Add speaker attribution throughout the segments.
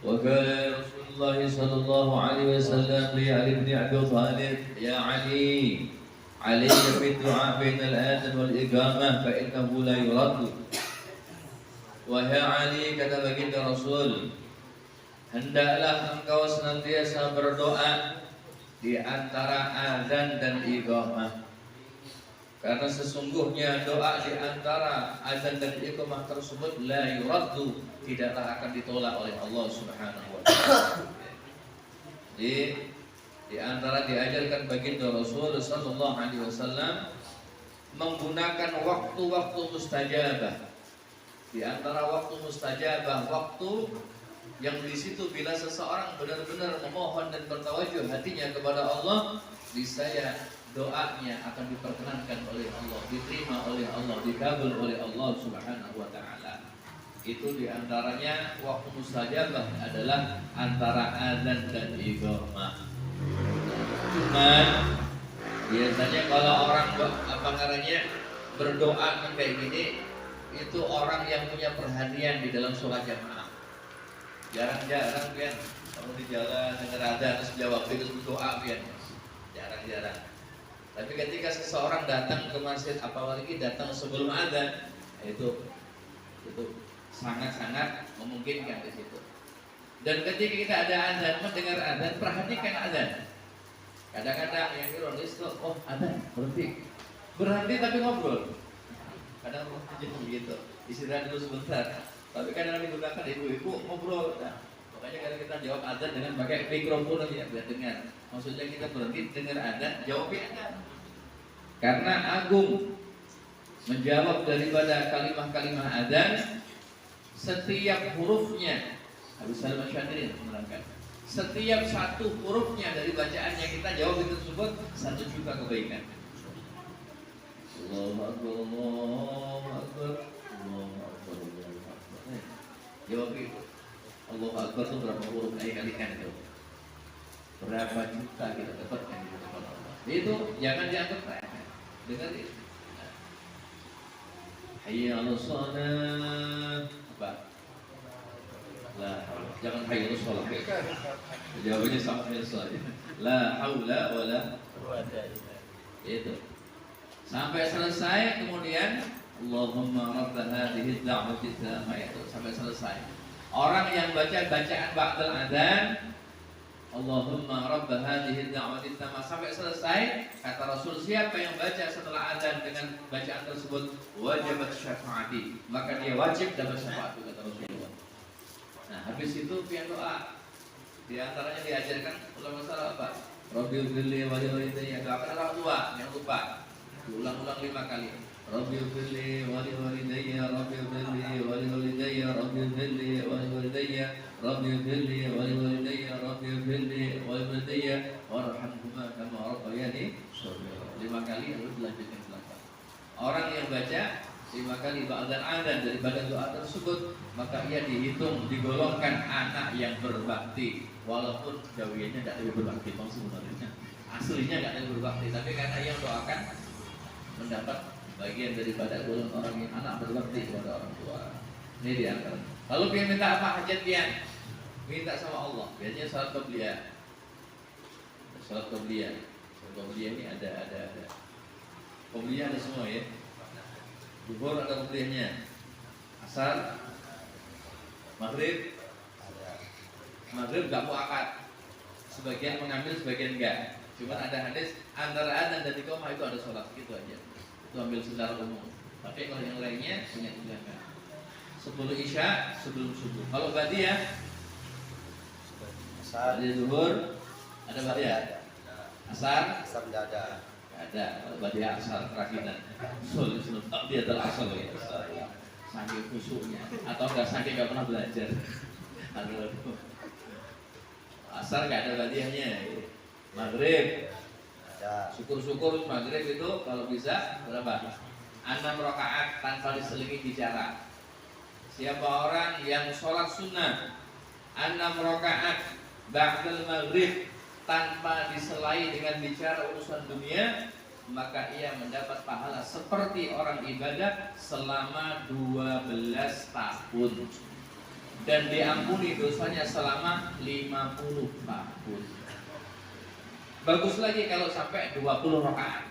Speaker 1: وكان رسول الله صلى الله عليه وسلم لعلي بن أبي طالب يا علي عليك بالدعاء بين الآذان والإقامة فإنه لا يرد. Wahai Ali, kata baginda Rasul, hendaklah engkau senantiasa berdoa di antara azan dan iqamah. Karena sesungguhnya doa di antara azan dan iqamah tersebut la yuraddu, tidaklah akan ditolak oleh Allah Subhanahu wa taala. Di antara diajarkan baginda Rasul sallallahu alaihi wasallam menggunakan waktu-waktu mustajabah. Di antara waktu mustajabah, waktu yang di situ bila seseorang benar-benar memohon dan bertawajuh hatinya kepada Allah, niscaya doanya akan diperkenankan oleh Allah, diterima oleh Allah, dikabul oleh Allah Subhanahu wa taala. Itu di antaranya waktu mustajabah adalah antara azan dan iqamah. Cuman biasanya kalau orang berdoa kayak gini, itu orang yang punya perhatian di dalam sholat jamaah. Jarang-jarang pian kalau di jalan dengar azan terus jawab terus berdoa pian. Jarang-jarang. Tapi ketika seseorang datang ke masjid, apalagi datang sebelum azan, itu sangat-sangat memungkinkan di situ. Dan ketika kita ada azan, mendengar azan, perhatikan azan. Kadang-kadang yang ironis tuh, oh azan berhenti tapi ngobrol. Kadang begitu, istirahat dulu sebentar. Tapi kadang digunakan ibu-ibu ngobrol. Nah, makanya kadang kita jawab azan dengan pakai mikrofon aja biar dengar. Maksudnya kita berhenti dengar azan, jawab azan. Karena agung menjawab daripada kalimat-kalimat azan, setiap hurufnya, Abu Salam Syadirin menerangkan, setiap satu hurufnya dari bacaan yang kita jawab itu tersebut 1 juta kebaikan. Allahu Akbar, Allahu Akbar, Allahu Akbar, Allahu Akbar. Jawab itu. Allahu Akbar itu berapa huruf kali-kalikan itu? Berapa juta kita dapatkan di depan Allah. Itu jangan dianggap remeh. Dengar itu. Hayya 'alas shalah. Apa? La haula. Jangan hayya 'alas shalah. Jawabannya sama dengan saja. La haula wala quwwata illa billah. Itu. Sampai selesai, kemudian Allahumma rabb hadhihi ad-da'wati tammah, itu sampai selesai. Orang yang baca bacaan ba'dal adzan, Allahumma rabb hadhihi ad-da'wati tammah sampai selesai, kata Rasul, siapa yang baca setelah adzan dengan bacaan tersebut wajibat syafaati, maka dia wajib dapat syafaat, kata Rasulullah. Nah, habis itu pian doa. Di antaranya diajarkan ulama salaf apa? Rabbil firli wa li walidayya, doakan orang tua yang lupa. Diulang-ulang 5 kali. Rabbil firli wa li walidayya, Rabbil firli wa li walidayya, Rabbil firli wa li walidayya, Rabbil firli wa li walidayya, Rabbil firli wa li walidayya, warhamhuma kama rabbayani shaghira. 5 kali lalu dilanjutkan belakang. Orang yang baca 5 kali ba'dal adzan daripada doa tersebut, maka ia dihitung digolongkan anak yang berbakti, walaupun jawiyahnya tidak lebih berbakti sebenarnya. Aslinya tidak lebih berbakti, tapi karena ia doakan mendapat bagian daripada golongan orang yang anak berbakti kepada orang tua. Ini dia. Lalu dia minta apa hajat dia? Minta sama Allah. Biasanya salat qabliyah. Salat qabliyah. Salat qabliyah ini ada. Qabliyah ada semua ya. Zuhur ada qabliyahnya. Asar, Maghrib, enggak muakkad. Sebagian mengambil, sebagian enggak. Cuma ada hadis antara adzan dan iqamah itu ada sholat, gitu aja. Itu ambil secara umum. Tapi kalau yang lainnya punya tunjangan. Sebelum isya, sebelum subuh. Kalau ba'diyah, ba'diyah zuhur, ada ba'diyah. Asar tidak ada. Ada. Kalau ba'diyah asar terakinan. Sulit dia terasal ya. Saking khusyuknya atau enggak pernah belajar. Asar enggak ada ba'diyahnya. Maghrib, syukur-syukur maghrib itu kalau bisa berapa? 6 rakaat tanpa diselingi bicara. Siapa orang yang sholat sunnah 6 rakaat ba'dal maghrib tanpa diselai dengan bicara urusan dunia, maka ia mendapat pahala seperti orang ibadah selama 12 tahun. dan diampuni dosanya selama 50 tahun. Bagus lagi kalau sampai 20 rakaat.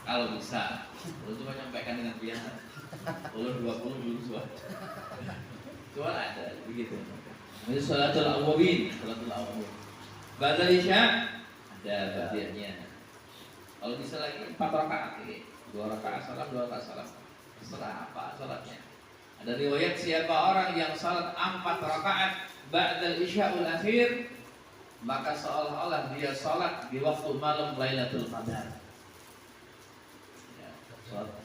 Speaker 1: Kalau bisa. Kalau cuma nyampaikan dengan biasa. Kalau 20 belum suat. Cuma ada begitu. Ini sholatul awwabin, sholatul awwabin. Ba'da isya ada badiahnya. Kalau bisa lagi 4 rakaat ini. 2 rakaat salam, 2 rakaat salam. Terserah apa salatnya. Ada riwayat siapa orang yang salat 4 rakaat ba'da isya'ul akhir, maka seolah-olah dia salat di waktu malam Lailatul Qadar. Ya, salat.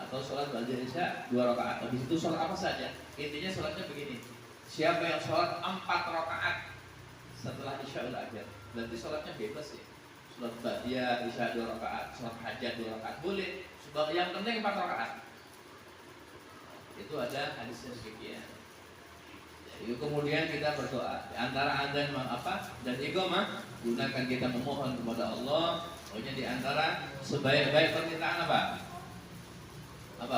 Speaker 1: Atau salat ba'da isya 2 rakaat. Habis itu salat apa saja? Intinya salatnya begini. Siapa yang salat 4 rakaat setelah isya'ul akhir, berarti salatnya bebas ya. Salat ba'diyah isya 2 rakaat, salat hajat 2 rakaat boleh. Sebab yang penting 4 rakaat. Itu ada hadisnya demikian. Jadi kemudian kita berdoa di antara adzan dan iqamah, gunakan kita memohon kepada Allah. Pokoknya di antara sebaik-baik permintaan apa? Apa?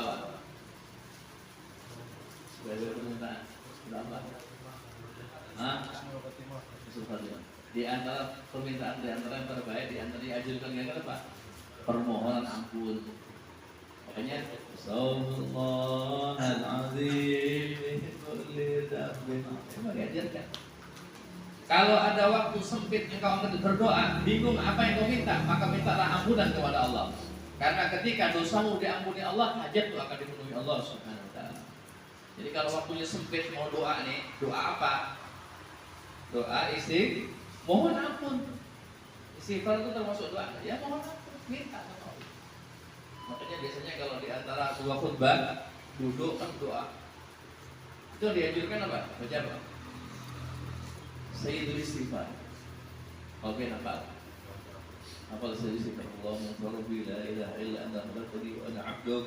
Speaker 1: Sebaik-baik permintaan. Berapa? Di antara permintaan, di antara yang terbaik, di antara diajarkan yang apa? Permohonan ampun. Makanya Subhanal azim kulli dambin. Coba diajarkan. Kalau ada waktu sempit engkau berdoa, bingung apa yang kau minta, maka mintalah ampunan kepada Allah. Karena ketika dosamu diampuni Allah, hajat itu akan dipenuhi Allah Subhanahu wa taala. Jadi kalau waktunya sempit mau doa nih, doa apa? Doa mohon ampun. Istighfar itu termasuk doa. Ya mohon ampun, minta. Makanya biasanya kalau di antara 2 khutbah duduk kan doa. Itu dianjurkan apa? Baca apa? Sayyidul istighfar. Oke, apa? Apa sayyidul istighfar? Allahumma rabbi la ilaha illa anta khalaqtani wa ana 'abduk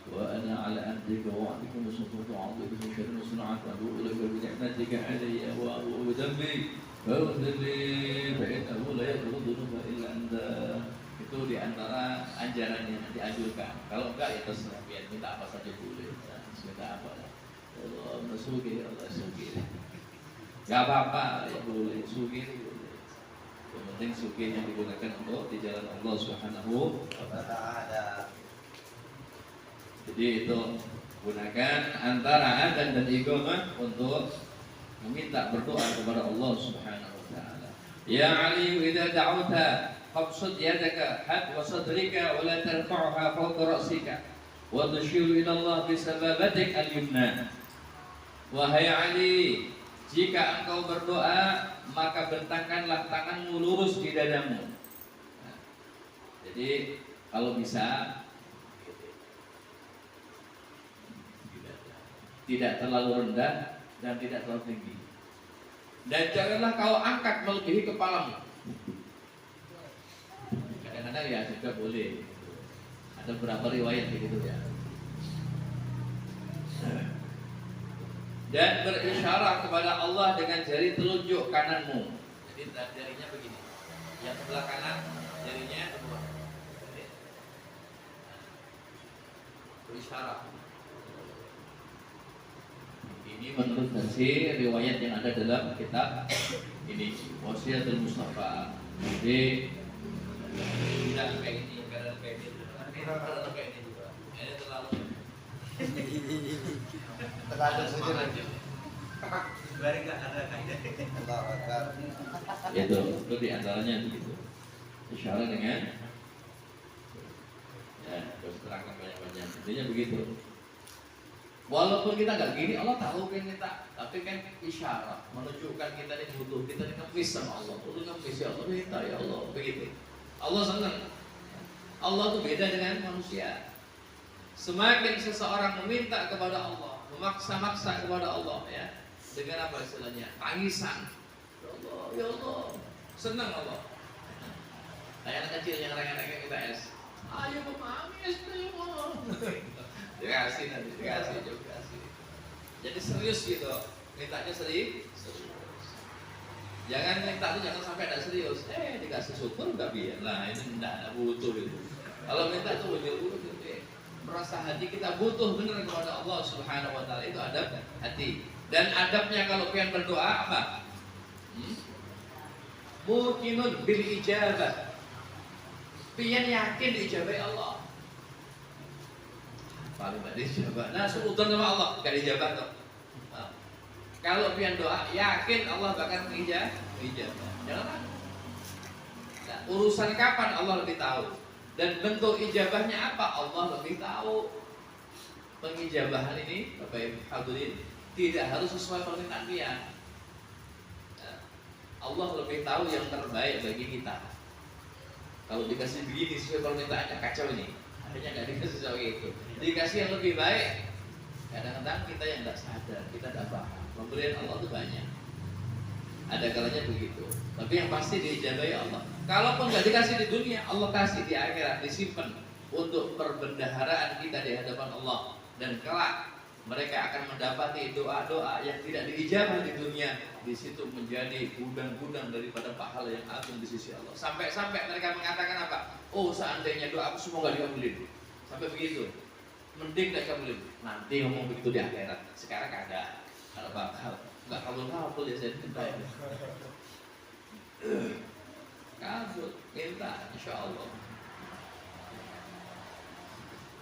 Speaker 1: wa ana 'ala ahdika wa wa'dika mustata'tu 'abduka min syarri ma sana'tu wa ilaika bi ni'matika 'alayya wa dhanbi wa dhanbi fa innahu la yaghfiru dhunuba illa anta. Itu diantara ajarannya dianjurkan. Kalau enggak ya terserah, biar minta apa saja boleh. Minta apa? Allah sugih, Allah sugih. Gak apa-apa, ya boleh sugih boleh. Yang penting sugih yang digunakan untuk di jalan Allah Subhanahu wa taala. Jadi itu gunakan antara adzan dan iqamah untuk meminta berdoa kepada Allah Subhanahu wa taala. Ya Ali, idza da'uta fabsut yadaka had wa sadrika wa la tarfa'ha fawqa ra'sika wa tushiru ila Allah bi sababatik al-yumna. Wahai Ali, jika engkau berdoa maka bentangkanlah tanganmu lurus di dadamu. Nah, jadi kalau bisa tidak terlalu rendah dan tidak terlalu tinggi. Dan janganlah kau angkat melebihi kepalamu. Kadang-kadang ya juga boleh. Ada beberapa riwayat begitu ya. Dan berisyarat kepada Allah dengan jari telunjuk kananmu. Jadi jarinya begini. Yang sebelah kanan jarinya kedua. Berisyarat. Ini menurut versi riwayat yang ada dalam kitab ini Wasiatul Mustafa. Jadi tidak kayak ini, kadang kayak ini, kadang kayak ini juga. Ini terlalu semangat. Bari nggak ada kayaknya. Itu diantaranya begitu. Isyarat dengan ya terus terangkan banyak-banyak. Intinya begitu. Walaupun kita nggak gini, Allah tahu kan kita, tapi kan isyarat menunjukkan kita ini butuh, kita ini ngemis sama Allah, perlu ngemis ya Allah, minta ya Allah, begitu. Allah senang. Allah itu beda dengan manusia. Semakin seseorang meminta kepada Allah, memaksa-maksa kepada Allah, ya, dengan apa istilahnya, tangisan, ya Allah, ya Allah, senang Allah. Kayak anak kecil yang rengek-rengek kita es, ayo mami es Allah. Dikasih nanti, dikasih. Jadi serius gitu, mintanya serius. Jangan minta itu jangan sampai tidak serius. Dikasih syukur nggak biar. Nah ini tidak butuh itu. Kalau minta itu ujuk-ujuk gitu. merasa hati kita butuh benar kepada Allah Subhanahu wa taala, itu adab hati. Dan adabnya kalau pian berdoa apa? Muqinun bil ijabah. Pian yakin diijabahi Allah. Paling enggak dijabah. Nah, seudon sama Allah enggak dijabah tuh. Kalau pian doa yakin Allah bakal ijabah. Jangan ragu. Nah, urusan kapan Allah lebih tahu. Dan bentuk ijabahnya apa Allah lebih tahu. Pengijabahan ini Bapak Ibu hadirin tidak harus sesuai permintaan dia. Allah lebih tahu yang terbaik bagi kita. Kalau dikasih begini sesuai permintaannya kacau ini. Akhirnya nggak dikasih sesuai itu. Dikasih yang lebih baik. Kadang-kadang kita yang nggak sadar, kita nggak paham. Pemberian Allah itu banyak. Ada kalanya begitu. Tapi yang pasti diijabahi Allah. Kalaupun nggak dikasih di dunia, Allah kasih di akhirat, disimpan untuk perbendaharaan kita di hadapan Allah. Dan kelak mereka akan mendapati doa-doa yang tidak diijabah di dunia. Di situ menjadi gudang-gudang daripada pahala yang agung di sisi Allah. Sampai-sampai mereka mengatakan apa? Oh, seandainya doa aku semua nggak dikabulin. Sampai begitu. Mending nggak dikabulin. Nanti ngomong begitu di akhirat. Sekarang ada. Kalau bakal nggak kabul-kabul ya saya minta. Kabul, minta, insya Allah.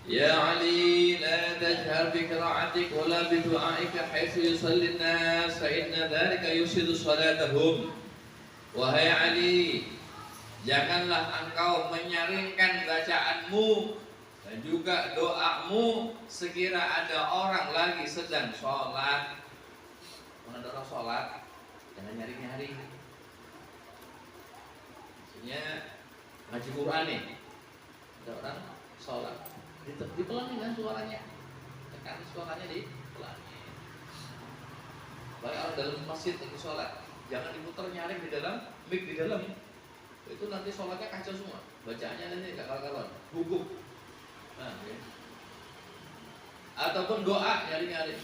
Speaker 1: Ya Ali, la tajhar bi qira'atik wa la bi du'aika haitsu yusalli an-nas fa inna dhalika yusidu salatahum. Wahai Ali, janganlah engkau menyaringkan bacaanmu dan juga doamu sekira ada orang lagi sedang sholat. Kalau ada orang sholat, jangan nyari-nyari. Maksudnya ngaji Quran nih, ada orang sholat. Dipelangin kan suaranya, tekan suaranya dipelangin. Baik orang dalam masjid lagi sholat, jangan diputar nyaring di dalam, mic di dalam. Itu nanti sholatnya kacau semua, bacaannya nanti nggak kalah-kalah, gugup. Nah, ya. Ataupun doa nyari-nyari,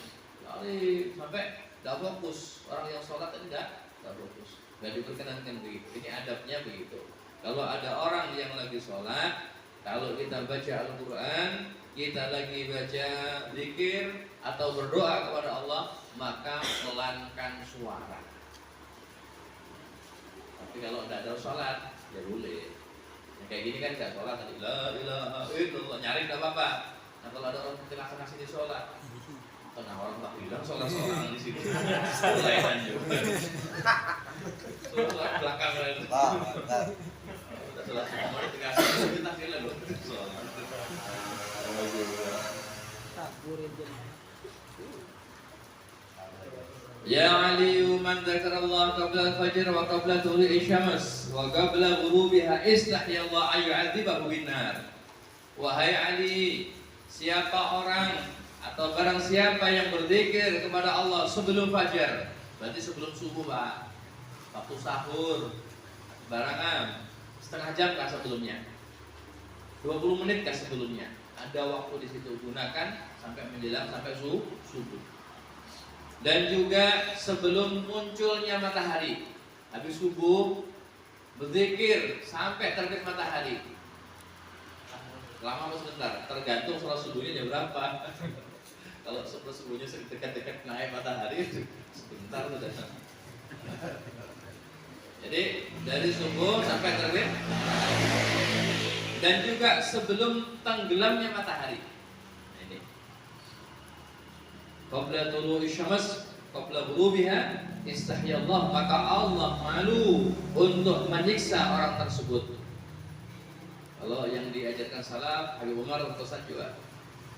Speaker 1: sampai nggak fokus. Orang yang sholat ini nggak fokus, nggak diperkenankan begitu. Ini adabnya begitu. Kalau ada orang yang lagi sholat, kalau kita baca Al-Quran, kita lagi baca zikir atau berdoa kepada Allah, maka pelankan suara. Tapi kalau tidak ada sholat, ya boleh. Kayak gini kan tidak sholat, tadi la ilaha illallah, nyari tidak apa-apa. Nah kalau ada orang kecelakaan sini sholat, nah orang tak bilang sholat-sholat di sini, mulai lanjut. Sholat belakang lain. Ya Ali, man dzakarallah qabla al-fajr wa qabla tulu'i syams wa qabla ghurubiha istahya Allah an yu'adzibahu bin-nar. Wahai Ali, siapa orang atau barang siapa yang berzikir kepada Allah sebelum fajar, berarti sebelum subuh, Pak. Waktu sahur, barangan setengah jam kah sebelumnya, 20 menit kah sebelumnya, ada waktu di situ, gunakan sampai menjelang sampai subuh. Dan juga sebelum munculnya matahari, habis subuh berzikir sampai terbit matahari. Lama atau sebentar, tergantung sholat subuhnya jam berapa. Kalau sholat subuhnya dekat-dekat naik matahari, sebentar sudah. Jadi dari subuh sampai terbit, dan juga sebelum tenggelamnya matahari. Ini qabla tulu'i syams, qabla ghurubiha istahya Allah, maka Allah malu untuk menyiksa orang tersebut. Kalau yang diajarkan salaf, Habib Umar Al-Qasad juga,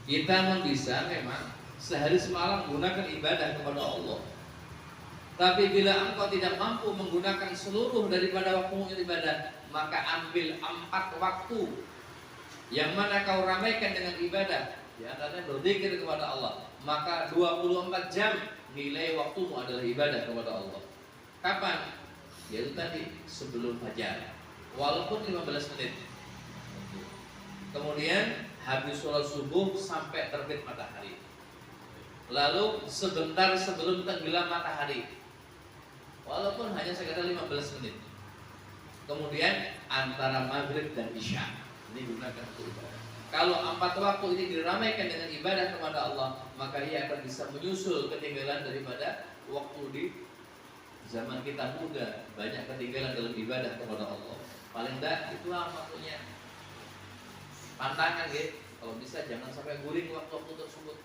Speaker 1: kita bisa memang sehari semalam gunakan ibadah kepada Allah. Tapi bila engkau tidak mampu menggunakan seluruh daripada waktu ibadah, maka ambil 4 waktu yang mana kau ramaikan dengan ibadah. Di antaranya berzikir kepada Allah. Maka 24 jam nilai waktumu adalah ibadah kepada Allah. Kapan? Yaitu tadi sebelum fajar, walaupun 15 menit. Kemudian habis sholat subuh sampai terbit matahari. Lalu sebentar sebelum tenggelam matahari, walaupun hanya sekitar 15 menit. Kemudian antara maghrib dan isya, ini gunakan untuk ibadah. Kalau 4 waktu ini diramaikan dengan ibadah kepada Allah, maka ia akan bisa menyusul ketinggalan daripada waktu di zaman kita muda, banyak ketinggalan dalam ibadah kepada Allah. Paling tidak itulah waktunya. Pantangan gitu. Kalau bisa jangan sampai guling waktu-waktu tersebut.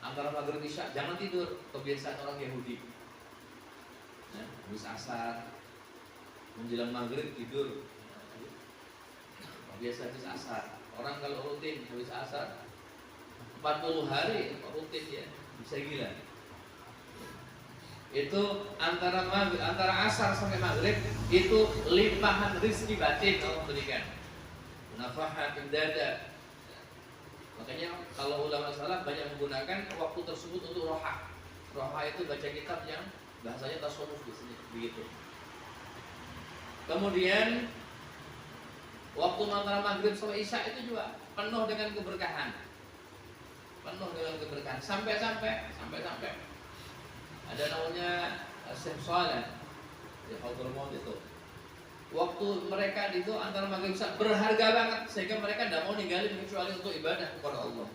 Speaker 1: Antara maghrib isya jangan tidur, kebiasaan orang Yahudi. Nah, habis asar menjelang maghrib tidur. Biasa habis asar. Orang kalau rutin habis asar 40 hari rutin ya, bisa gila. Itu antara asar sampai maghrib itu limpahan rezeki batin Allah berikan. Nafahat dada. Makanya kalau ulama salaf banyak menggunakan waktu tersebut untuk roha. Roha itu baca kitab yang bahasanya tasawuf di sini begitu. Kemudian waktu antara maghrib sampai isya itu juga penuh dengan keberkahan. Penuh dengan keberkahan sampai ada namanya Syekh Saleh di Hadramaut itu. Waktu mereka itu antara maghrib isya berharga banget sehingga mereka tidak mau ninggalin kecuali untuk ibadah kepada Allah.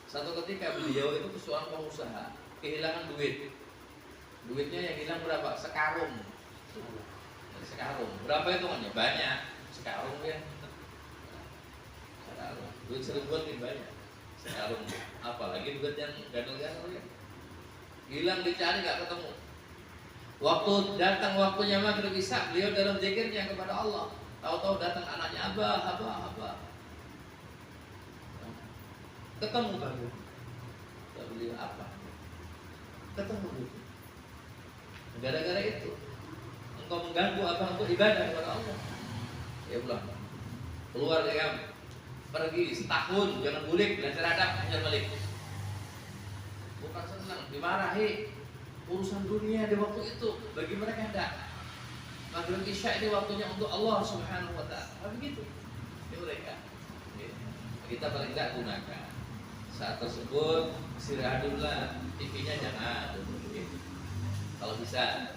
Speaker 1: Satu ketika beliau itu seorang pengusaha kehilangan duit. Duitnya yang hilang berapa? Sekarung. Berapa hitungannya? Banyak. Sekarung ya. Duit 1000 lebih banyak. Sekarung. Apalagi duit yang gandel-gandel ya. Hilang dicari nggak ketemu. Waktu datang waktunya maghrib isya, beliau dalam zikirnya kepada Allah. Tahu-tahu datang anaknya Abah. Ketemu baru. Kata beliau apa? Ketemu gitu. Gara-gara itu engkau mengganggu apa untuk ibadah kepada Allah. Ya pulang. Keluar dari kamu. Pergi setahun, jangan bulik, belajar adab, belajar balik. Bukan senang, dimarahi. Urusan dunia di waktu itu bagi mereka tidak. Maghrib isya ini waktunya untuk Allah Subhanahu wa taala. Begitu. Ini mereka. Kita paling tidak gunakan. Saat tersebut istirahat dulu lah. TV-nya jangan. Kalau bisa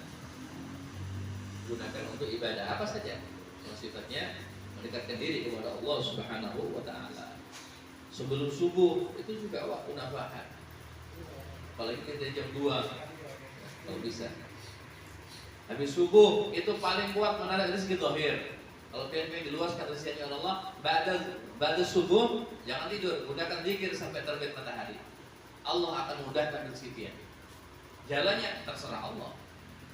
Speaker 1: gunakan untuk ibadah apa saja yang sifatnya mendekatkan diri kepada Allah Subhanahu wa taala. Sebelum subuh itu juga waktu nafahat. Apalagi kita jam 2 kalau bisa. Habis subuh itu paling kuat menarik rezeki zahir. Kalau pengen diluaskan rezekinya Allah, ba'da subuh jangan tidur, gunakan zikir sampai terbit matahari. Allah akan mudahkan rezeki. Jalannya terserah Allah.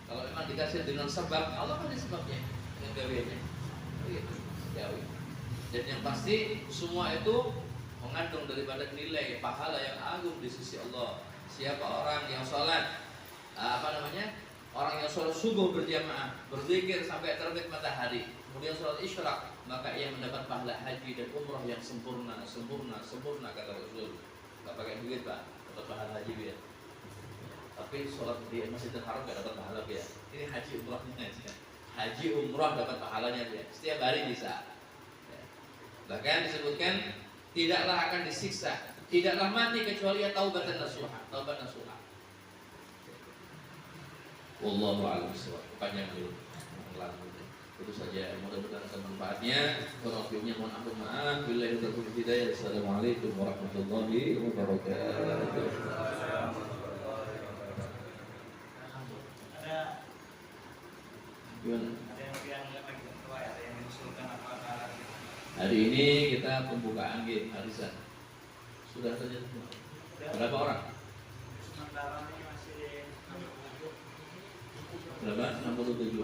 Speaker 1: Kalau memang dikasih dengan sebab, Allah kan sebabnya dengan gaweannya. Jauh. Dan yang pasti semua itu mengandung daripada nilai pahala yang agung di sisi Allah. Siapa orang yang sholat orang yang sholat subuh berjamaah, berzikir sampai terbit matahari, kemudian sholat isyraq, maka ia mendapat pahala haji dan umrah yang sempurna kata Rasul. Gak pakai duit pak, dapat pahala haji ya. Tapi sholat di Masjidil Haram gak dapat pahala ya. Ini haji umrahnya aja. Haji umrah dapat pahalanya ya. Setiap hari bisa. Bahkan disebutkan tidaklah akan disiksa, tidaklah mati kecuali ia taubat nasuha. Wallahu a'lam bishawab. Panjang dulu. Itu saja, mudah-mudahan akan manfaatnya. Kurang-kurangnya mohon ampun maaf. Billahi taufiq hidayah. Assalamualaikum warahmatullahi wabarakatuh. Hari ini kita pembukaan game arisan. Sudah saja semua. Berapa orang? Berapa? 67.